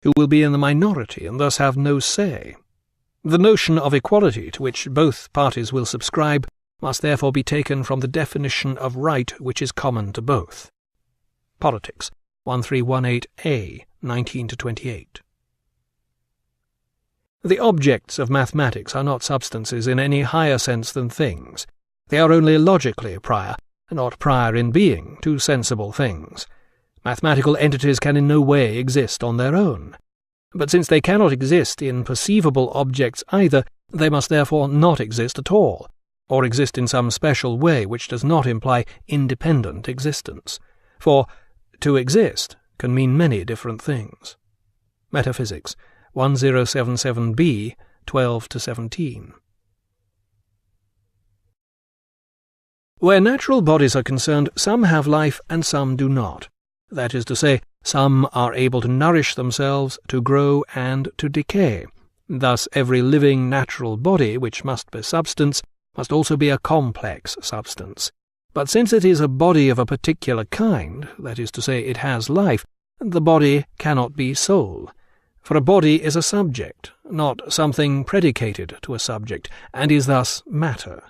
who will be in the minority and thus have no say. The notion of equality to which both parties will subscribe must therefore be taken from the definition of right which is common to both. Politics, 1318a, 19-28. The objects of mathematics are not substances in any higher sense than things. They are only logically prior, not prior in being, to sensible things. Mathematical entities can in no way exist on their own. But since they cannot exist in perceivable objects either, they must therefore not exist at all, or exist in some special way which does not imply independent existence. For to exist can mean many different things. Metaphysics, 1077b, 12-17. Where natural bodies are concerned, some have life and some do not. That is to say, some are able to nourish themselves, to grow, and to decay. Thus every living natural body, which must be substance, must also be a complex substance. But since it is a body of a particular kind, that is to say, it has life, the body cannot be soul. For a body is a subject, not something predicated to a subject, and is thus matter.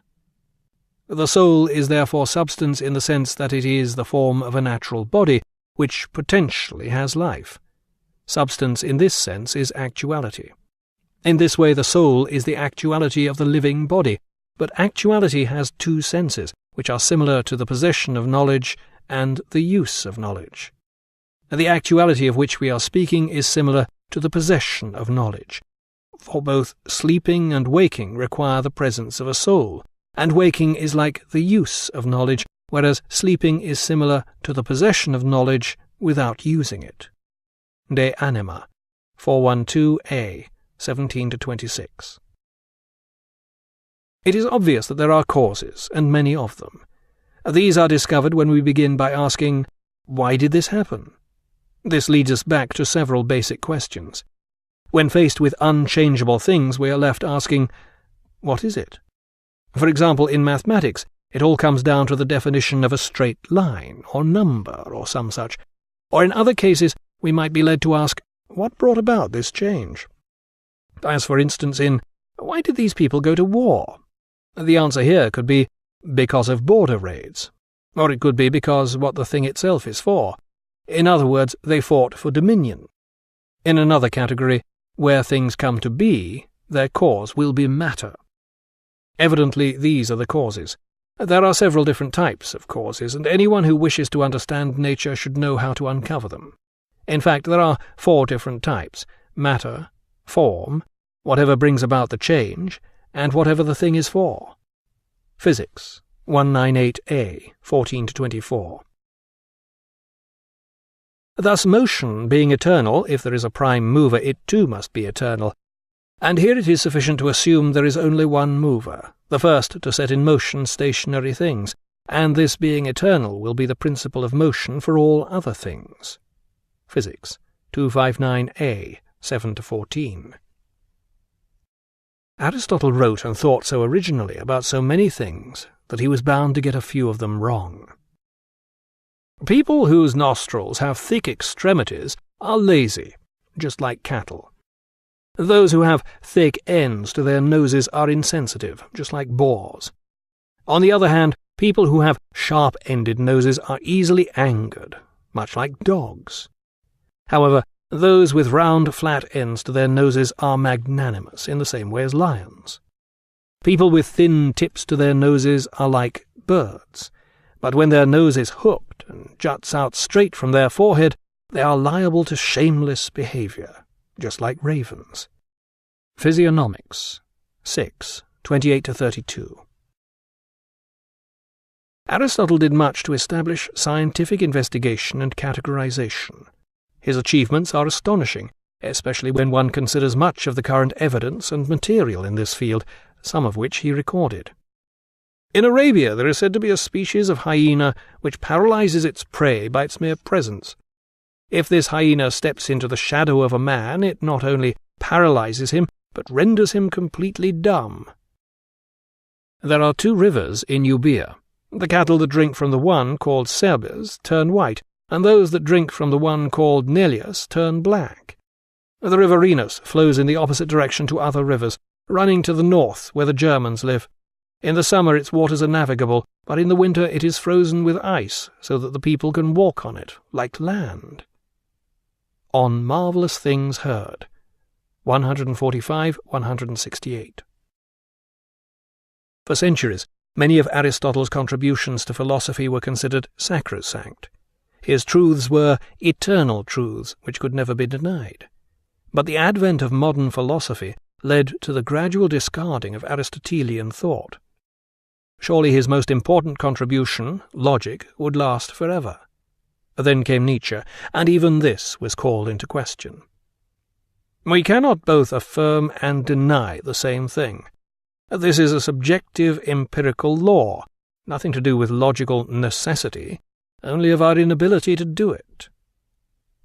The soul is therefore substance in the sense that it is the form of a natural body, which potentially has life. Substance in this sense is actuality. In this way the soul is the actuality of the living body, but actuality has two senses, which are similar to the possession of knowledge and the use of knowledge. The actuality of which we are speaking is similar to the possession of knowledge, for both sleeping and waking require the presence of a soul, and waking is like the use of knowledge, whereas sleeping is similar to the possession of knowledge without using it. De Anima, 412a, 17-26. It is obvious that there are causes, and many of them. These are discovered when we begin by asking, why did this happen? This leads us back to several basic questions. When faced with unchangeable things, we are left asking, what is it? For example, in mathematics, it all comes down to the definition of a straight line, or number, or some such. Or in other cases, we might be led to ask, what brought about this change? As for instance in, why did these people go to war? The answer here could be, because of border raids. Or it could be because what the thing itself is for. In other words, they fought for dominion. In another category, where things come to be, their cause will be matter. Evidently, these are the causes. There are several different types of causes, and anyone who wishes to understand nature should know how to uncover them. In fact, there are 4 different types: matter, form, whatever brings about the change, and whatever the thing is for. Physics, 198a, 14-24. Thus motion being eternal, if there is a prime mover, it too must be eternal. And here it is sufficient to assume there is only one mover, the first to set in motion stationary things, and this being eternal will be the principle of motion for all other things. Physics, 259a, 7-14. Aristotle wrote and thought so originally about so many things that he was bound to get a few of them wrong. People whose nostrils have thick extremities are lazy, just like cattle. Those who have thick ends to their noses are insensitive, just like boars. On the other hand, people who have sharp-ended noses are easily angered, much like dogs. However, those with round, flat ends to their noses are magnanimous in the same way as lions. People with thin tips to their noses are like birds, but when their nose is hooked and juts out straight from their forehead, they are liable to shameless behavior, just like ravens. Physiognomics, 6, 28-32. Aristotle did much to establish scientific investigation and categorization. His achievements are astonishing, especially when one considers much of the current evidence and material in this field, some of which he recorded. In Arabia there is said to be a species of hyena which paralyzes its prey by its mere presence. If this hyena steps into the shadow of a man, it not only paralyzes him, but renders him completely dumb. There are 2 rivers in Euboea. The cattle that drink from the one, called Cerbes, turn white, and those that drink from the one called Neleus turn black. The river Rhenus flows in the opposite direction to other rivers, running to the north where the Germans live. In the summer its waters are navigable, but in the winter it is frozen with ice, so that the people can walk on it, like land. On Marvellous Things Heard, 145-168. For centuries, many of Aristotle's contributions to philosophy were considered sacrosanct. His truths were eternal truths which could never be denied. But the advent of modern philosophy led to the gradual discarding of Aristotelian thought. Surely his most important contribution, logic, would last forever. Then came Nietzsche, and even this was called into question. We cannot both affirm and deny the same thing. This is a subjective empirical law, nothing to do with logical necessity, only of our inability to do it.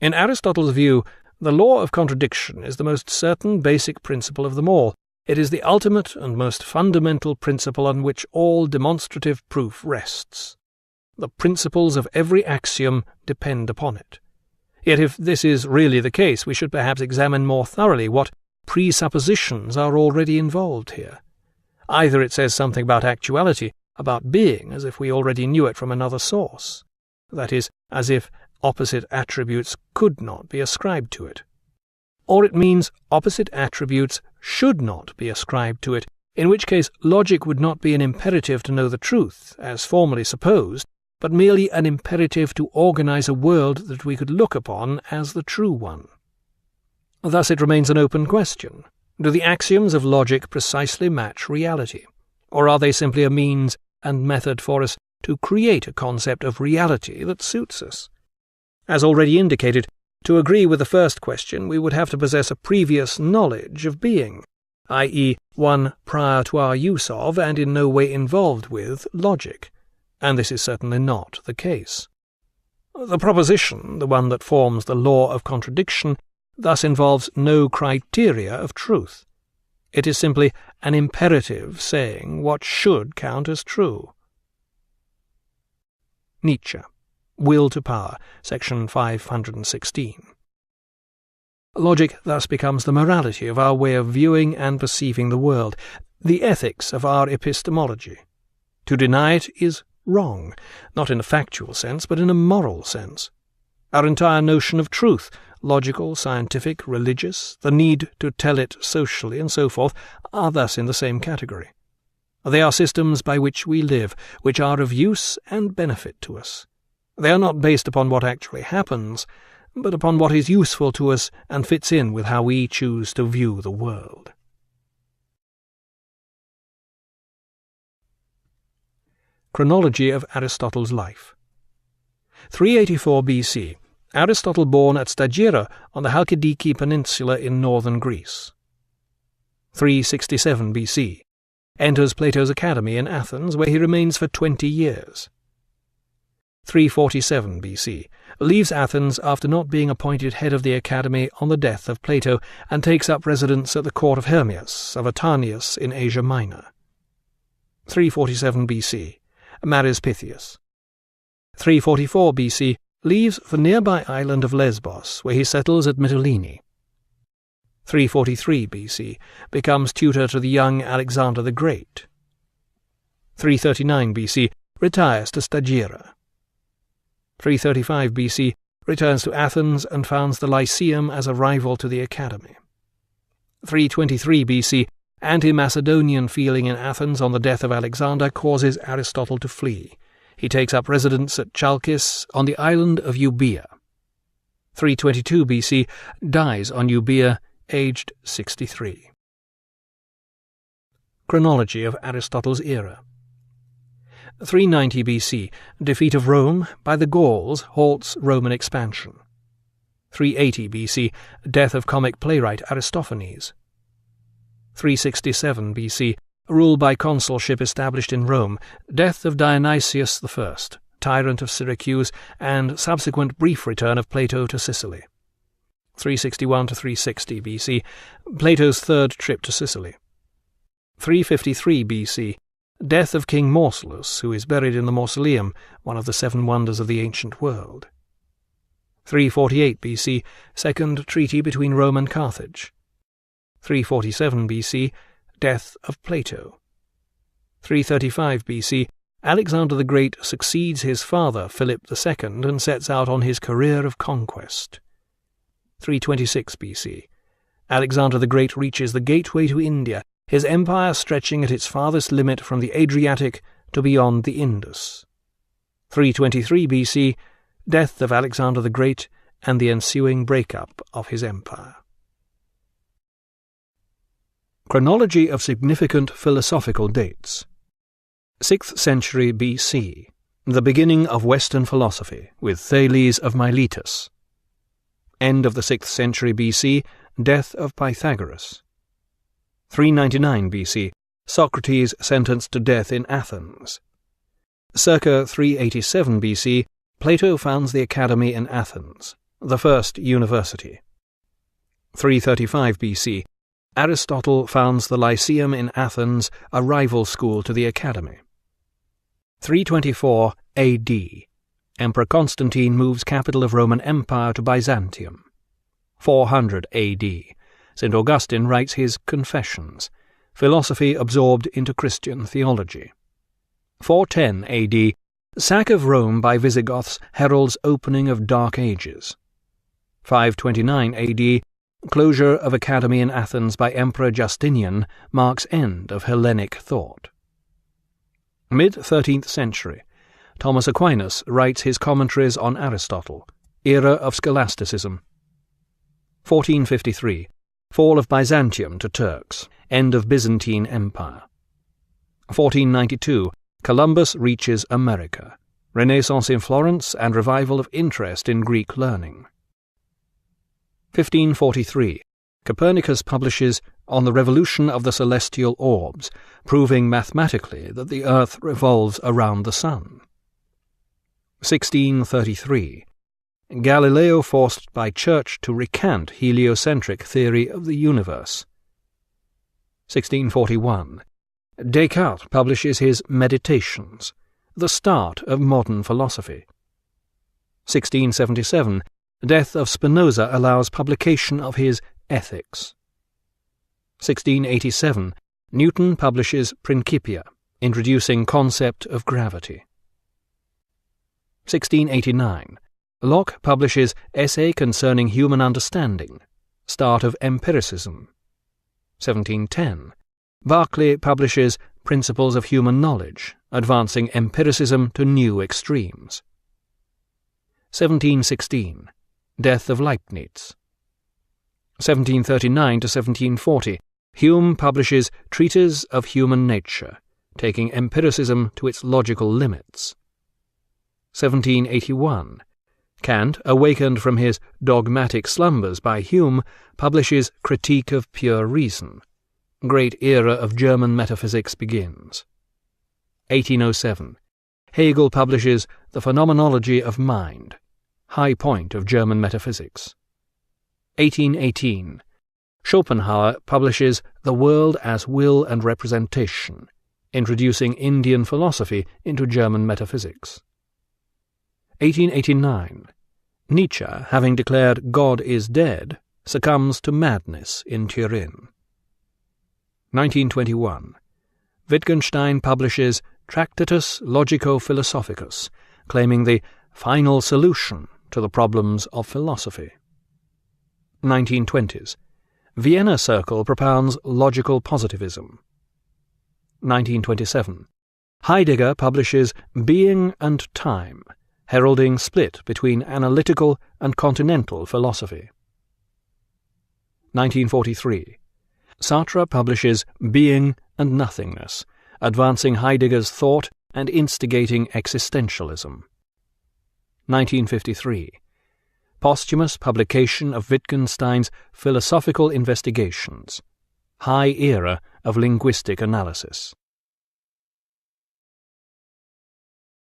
In Aristotle's view, the law of contradiction is the most certain basic principle of them all. It is the ultimate and most fundamental principle on which all demonstrative proof rests. The principles of every axiom depend upon it. Yet if this is really the case, we should perhaps examine more thoroughly what presuppositions are already involved here. Either it says something about actuality, about being, as if we already knew it from another source. That is, as if opposite attributes could not be ascribed to it. Or it means opposite attributes should not be ascribed to it, in which case logic would not be an imperative to know the truth, as formerly supposed, but merely an imperative to organize a world that we could look upon as the true one. Thus it remains an open question. Do the axioms of logic precisely match reality, or are they simply a means and method for us to create a concept of reality that suits us? As already indicated, to agree with the first question we would have to possess a previous knowledge of being, i.e. one prior to our use of and in no way involved with logic, and this is certainly not the case. The proposition, the one that forms the law of contradiction, thus involves no criteria of truth. It is simply an imperative saying what should count as true. Nietzsche, Will to Power, section 516. Logic thus becomes the morality of our way of viewing and perceiving the world, the ethics of our epistemology. To deny it is wrong, not in a factual sense, but in a moral sense. Our entire notion of truth, logical, scientific, religious, the need to tell it socially, and so forth, are thus in the same category. They are systems by which we live, which are of use and benefit to us. They are not based upon what actually happens, but upon what is useful to us and fits in with how we choose to view the world. Chronology of Aristotle's life. 384 BC. Aristotle born at Stagira on the Chalkidiki Peninsula in northern Greece. 367 BC. Enters Plato's Academy in Athens, where he remains for 20 years. 347 BC. Leaves Athens after not being appointed head of the Academy on the death of Plato, and takes up residence at the court of Hermias, of Atanius in Asia Minor. 347 BC. Marries Pythias. 344 BC. Leaves for nearby island of Lesbos, where he settles at Mytilene. 343 BC. Becomes tutor to the young Alexander the Great. 339 BC. Retires to Stagira. 335 BC. Returns to Athens and founds the Lyceum as a rival to the Academy. 323 BC. Anti-Macedonian feeling in Athens on the death of Alexander causes Aristotle to flee. He takes up residence at Chalkis on the island of Euboea. 322 BC. Dies on Euboea, aged 63. Chronology of Aristotle's era. 390 BC. Defeat of Rome by the Gauls halts Roman expansion. 380 BC. Death of comic playwright Aristophanes. 367 BC. Rule by consulship established in Rome. Death of Dionysius I, tyrant of Syracuse, and subsequent brief return of Plato to Sicily. 361 to 360 BC. Plato's third trip to Sicily. 353 BC. Death of King Mausolus, who is buried in the Mausoleum, one of the 7 wonders of the ancient world. 348 BC, Second Treaty between Rome and Carthage. 347 BC, death of Plato. 335 BC, Alexander the Great succeeds his father, Philip II, and sets out on his career of conquest. 326 BC, Alexander the Great reaches the gateway to India, his empire stretching at its farthest limit from the Adriatic to beyond the Indus. 323 BC, death of Alexander the Great and the ensuing breakup of his empire. Chronology of significant philosophical dates. 6th century BC, the beginning of Western philosophy, with Thales of Miletus. End of the 6th century BC, death of Pythagoras. 399 BC, Socrates sentenced to death in Athens. Circa 387 BC, Plato founds the Academy in Athens, the first university. 335 BC, Aristotle founds the Lyceum in Athens, a rival school to the Academy. 324 AD, Emperor Constantine moves capital of Roman Empire to Byzantium. 400 AD, St. Augustine writes his Confessions, philosophy absorbed into Christian theology. 410 AD, sack of Rome by Visigoths heralds opening of Dark Ages. 529 AD, closure of Academy in Athens by Emperor Justinian marks end of Hellenic thought. Mid-13th century, Thomas Aquinas writes his commentaries on Aristotle, era of scholasticism. 1453, fall of Byzantium to Turks, end of Byzantine Empire. 1492, Columbus reaches America, Renaissance in Florence and revival of interest in Greek learning. 1543, Copernicus publishes On the Revolution of the Celestial Orbs, proving mathematically that the earth revolves around the sun. 1633, Galileo forced by Church to recant heliocentric theory of the universe. 1641, Descartes publishes his Meditations, the start of modern philosophy. 1677, death of Spinoza allows publication of his Ethics. 1687, Newton publishes Principia, introducing concept of gravity. 1689, Locke publishes Essay Concerning Human Understanding, start of empiricism. 1710, Berkeley publishes Principles of Human Knowledge, advancing empiricism to new extremes. 1716, death of Leibniz. 1739 to 1740, Hume publishes Treatise of Human Nature, taking empiricism to its logical limits. 1781, Kant, awakened from his dogmatic slumbers by Hume, publishes Critique of Pure Reason. Great era of German metaphysics begins. 1807, Hegel publishes The Phenomenology of Mind, high point of German metaphysics. 1818, Schopenhauer publishes The World as Will and Representation, introducing Indian philosophy into German metaphysics. 1889, Nietzsche, having declared God is dead, succumbs to madness in Turin. 1921, Wittgenstein publishes Tractatus Logico-Philosophicus, claiming the final solution to the problems of philosophy. 1920s, Vienna Circle propounds logical positivism. 1927, Heidegger publishes Being and Time, heralding split between analytical and continental philosophy. 1943, Sartre publishes Being and Nothingness, advancing Heidegger's thought and instigating existentialism. 1953, posthumous publication of Wittgenstein's Philosophical Investigations, high era of linguistic analysis.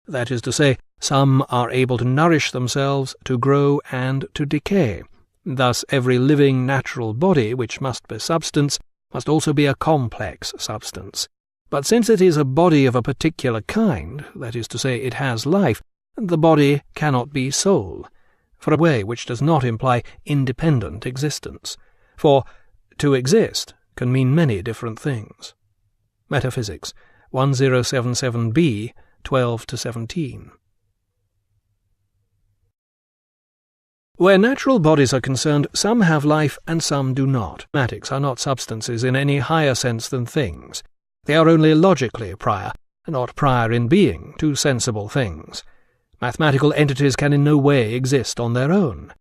That is to say, some are able to nourish themselves, to grow, and to decay. Thus every living natural body, which must be substance, must also be a complex substance. But since it is a body of a particular kind, that is to say, it has life, the body cannot be soul. for a way which does not imply independent existence, for to exist can mean many different things. Metaphysics 1077b, 12-17. Where natural bodies are concerned, some have life and some do not. Mathematics are not substances in any higher sense than things. They are only logically prior, not prior in being, to sensible things. Mathematical entities can in no way exist on their own.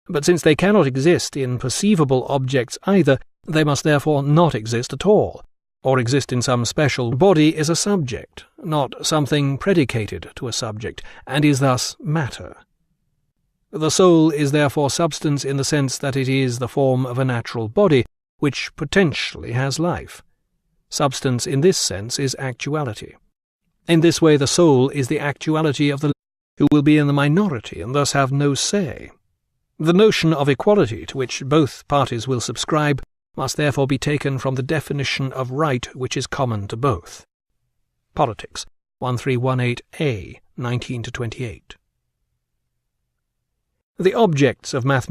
But since they cannot exist in perceivable objects either, they must therefore not exist at all, or exist in some special body is a subject, not something predicated to a subject, and is thus matter. The soul is therefore substance in the sense that it is the form of a natural body, which potentially has life. Substance in this sense is actuality. In this way the soul is the actuality of the who will be in the minority and thus have no say. The notion of equality to which both parties will subscribe must therefore be taken from the definition of right which is common to both. Politics 1318a, 19-28. The objects of mathematics